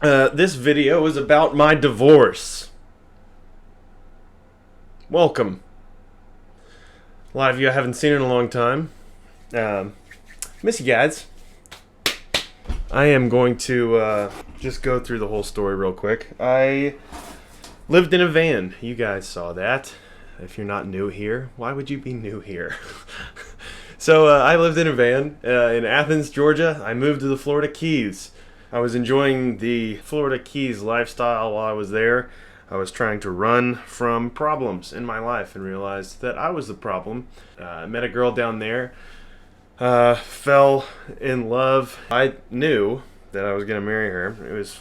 This video is about my divorce. Welcome. A lot of you I haven't seen in a long time. Miss you guys. I am going to just go through the whole story real quick. I lived in a van. You guys saw that. If you're not new here, why would you be new here? So I lived in a van in Athens, Georgia. I moved to the Florida Keys. I was enjoying the Florida Keys lifestyle while I was there. I was trying to run from problems in my life and realized that I was the problem. I met a girl down there, fell in love. I knew that I was going to marry her. It was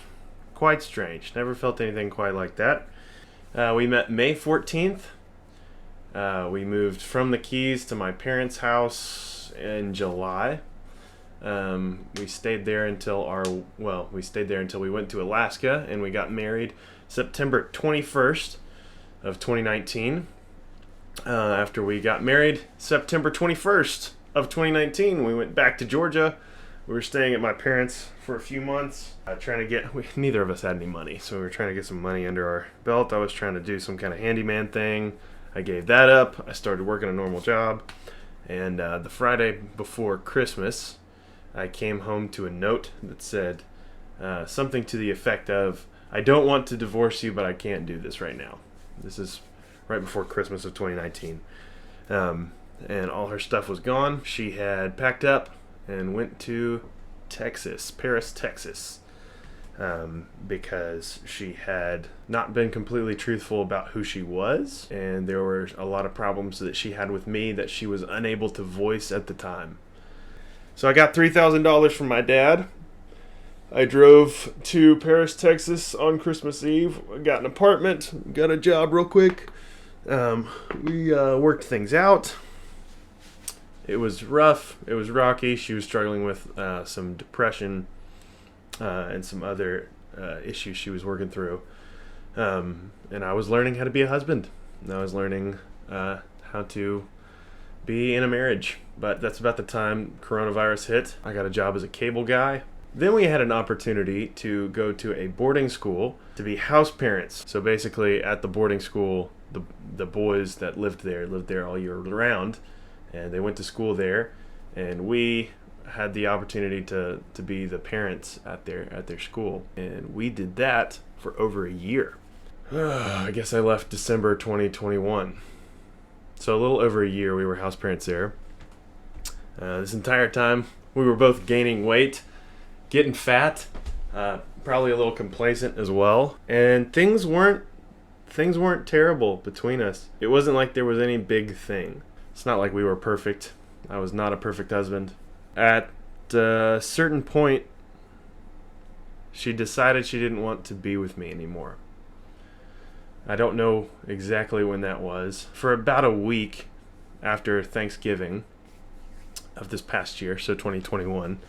quite strange. Never felt anything quite like that. We met May 14th. We moved from the Keys to my parents' house in July. We stayed there until we went to Alaska, and we got married September 21st of 2019. After we got married September 21st of 2019, we went back to Georgia. We were staying at my parents' for a few months, neither of us had any money, so we were trying to get some money under our belt. I was trying to do some kind of handyman thing. I gave that up. I started working a normal job, and the Friday before Christmas, I came home to a note that said something to the effect of, "I don't want to divorce you, but I can't do this right now." This is right before Christmas of 2019. And all her stuff was gone. She had packed up and went to Paris, Texas, because she had not been completely truthful about who she was, and there were a lot of problems that she had with me that she was unable to voice at the time. So I got $3,000 from my dad. I drove to Paris, Texas on Christmas Eve. I got an apartment, got a job real quick. We worked things out. It was rough. It was rocky. She was struggling with some depression and some other issues she was working through. And I was learning how to be a husband. And I was learning how to be in a marriage. But that's about the time coronavirus hit. I got a job as a cable guy. Then we had an opportunity to go to a boarding school to be house parents. So basically at the boarding school, the boys that lived there all year round, and they went to school there, and we had the opportunity to be the parents at their school, and we did that for over a year. I guess I left December 2021. So a little over a year we were house parents there. This entire time we were both gaining weight, getting fat, probably a little complacent as well, and things weren't terrible between us. It wasn't like there was any big thing. It's not like we were perfect. I was not a perfect husband. At a certain point, she decided she didn't want to be with me anymore. I don't know exactly when that was. For about a week after Thanksgiving of this past year, so 2021,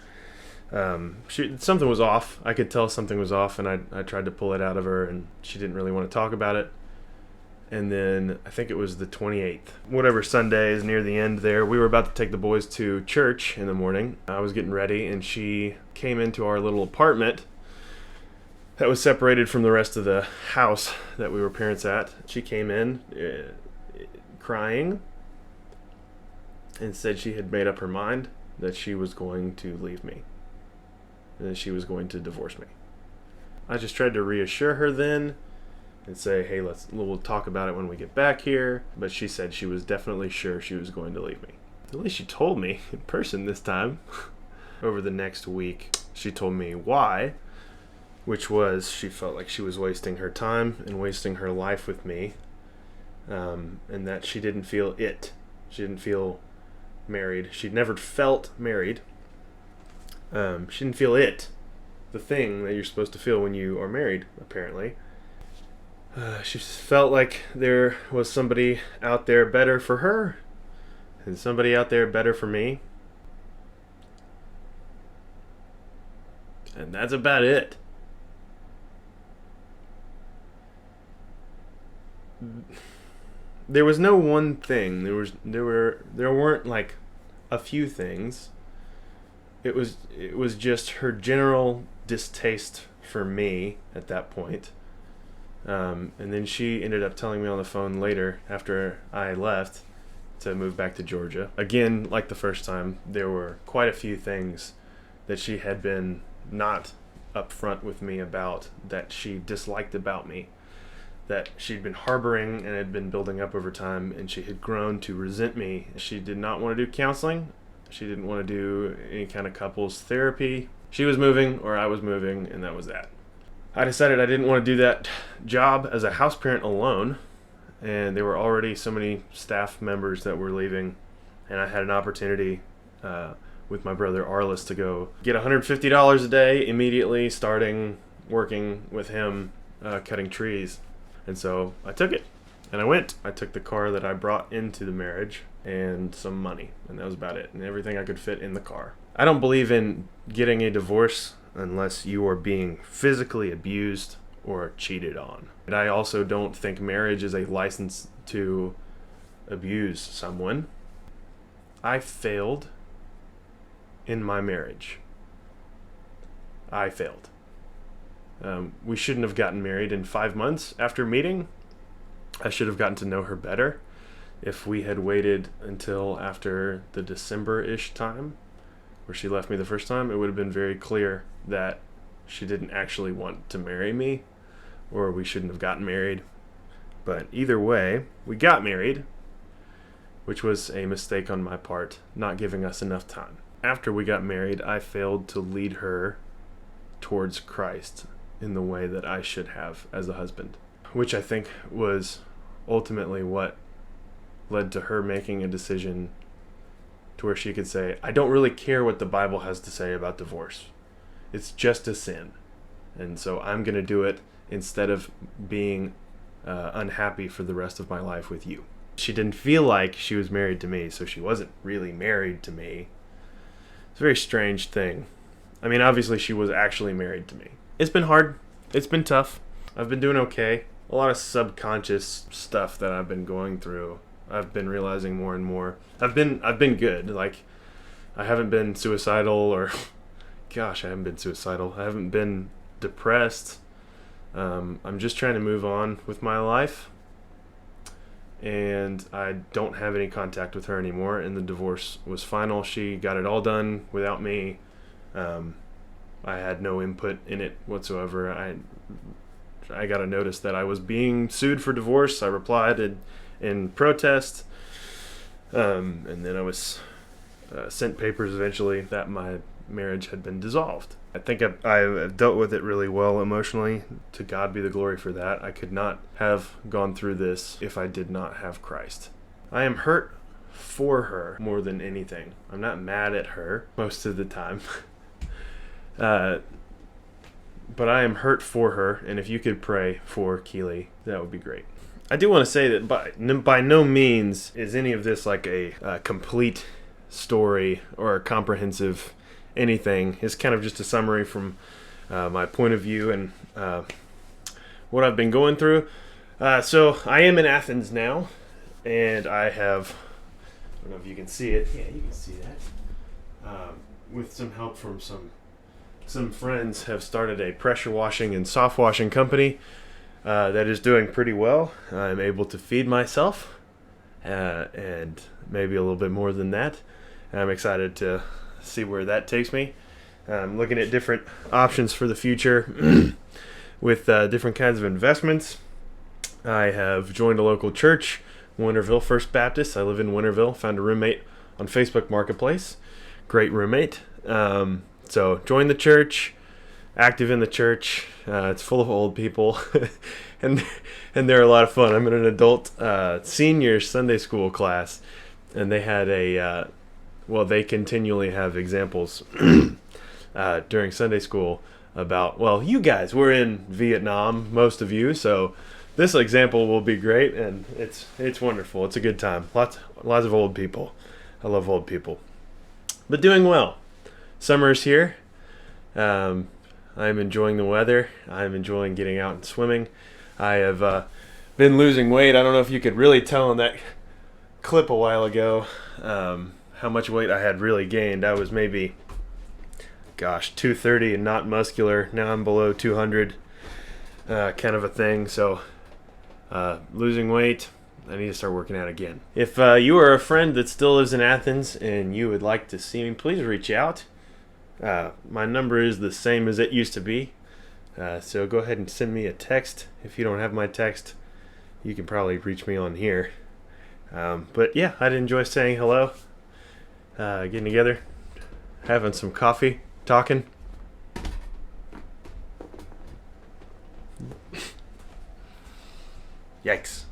something was off. I could tell something was off, and I tried to pull it out of her, and she didn't really want to talk about it. And then I think it was the 28th, whatever Sunday is near the end there, we were about to take the boys to church in the morning. I was getting ready, and she came into our little apartment that was separated from the rest of the house that we were parents at. She came in crying and said she had made up her mind that she was going to leave me, and that she was going to divorce me. I just tried to reassure her then and say, hey, we'll talk about it when we get back here. But she said she was definitely sure she was going to leave me. At least she told me in person this time. Over the next week, she told me why, which was she felt like she was wasting her time and wasting her life with me, and that she didn't feel it. She didn't feel married. She'd never felt married. She didn't feel it, the thing that you're supposed to feel when you are married, apparently. She felt like there was somebody out there better for her and somebody out there better for me. And that's about it. There was no one thing. There weren't like a few things. It was just her general distaste for me at that point. And then she ended up telling me on the phone later, after I left, to move back to Georgia. Again, like the first time, there were quite a few things that she had been not upfront with me about, that she disliked about me, that she'd been harboring and had been building up over time, and she had grown to resent me. She did not want to do counseling. She didn't want to do any kind of couples therapy. She was moving, or I was moving, and that was that. I decided I didn't want to do that job as a house parent alone, and there were already so many staff members that were leaving, and I had an opportunity with my brother Arliss to go get $150 a day immediately, starting working with him cutting trees. And so I took it, and I went. I took the car that I brought into the marriage and some money, and that was about it, and everything I could fit in the car. I don't believe in getting a divorce unless you are being physically abused or cheated on. And I also don't think marriage is a license to abuse someone. I failed in my marriage. I failed. We shouldn't have gotten married in 5 months after meeting. I should have gotten to know her better. If we had waited until after the December-ish time, where she left me the first time, it would have been very clear that she didn't actually want to marry me, or we shouldn't have gotten married. But either way, we got married, which was a mistake on my part, not giving us enough time. After we got married, I failed to lead her towards Christ in the way that I should have as a husband, which I think was ultimately what led to her making a decision to where she could say, I don't really care what the Bible has to say about divorce. It's just a sin. And so I'm going to do it instead of being unhappy for the rest of my life with you. She didn't feel like she was married to me, so she wasn't really married to me. It's a very strange thing. I mean, obviously she was actually married to me. It's been hard. It's been tough. I've been doing okay. A lot of subconscious stuff that I've been going through. I've been realizing more and more. I've been good. Like, I haven't been suicidal, or gosh, I haven't been suicidal. I haven't been depressed. I'm just trying to move on with my life, and I don't have any contact with her anymore, and the divorce was final. She got it all done without me. I had no input in it whatsoever. I got a notice that I was being sued for divorce. I replied in protest, and then I was sent papers eventually that my marriage had been dissolved. I think I've dealt with it really well emotionally. To God be the glory for that. I could not have gone through this if I did not have Christ. I am hurt for her more than anything. I'm not mad at her most of the time. But I am hurt for her, and if you could pray for Keely, that would be great. I do want to say that by no means is any of this like a complete story or a comprehensive anything. It's kind of just a summary from my point of view and what I've been going through. So I am in Athens now, and I have, I don't know if you can see it. Yeah, you can see that. With some help from some friends, have started a pressure washing and soft washing company that is doing pretty well. I'm able to feed myself and maybe a little bit more than that. I'm excited to see where that takes me. I'm looking at different options for the future with different kinds of investments. I have joined a local church, Winterville First Baptist. I live in Winterville. Found a roommate on Facebook Marketplace. Great roommate. So joined the church, active in the church. It's full of old people, and they're a lot of fun. I'm in an adult senior Sunday school class, and they had they continually have examples during Sunday school about, well, you guys were in Vietnam, most of you, so this example will be great, and it's wonderful. It's a good time. Lots of old people. I love old people. But doing well. Summer's here. I'm enjoying the weather. I'm enjoying getting out and swimming. I have been losing weight. I don't know if you could really tell in that clip a while ago how much weight I had really gained. I was maybe, gosh, 230 and not muscular. Now I'm below 200, kind of a thing. So losing weight, I need to start working out again. If you are a friend that still lives in Athens and you would like to see me, please reach out. My number is the same as it used to be. So go ahead and send me a text. If you don't have my text, you can probably reach me on here. But yeah, I'd enjoy saying hello, getting together, having some coffee, talking. Yikes.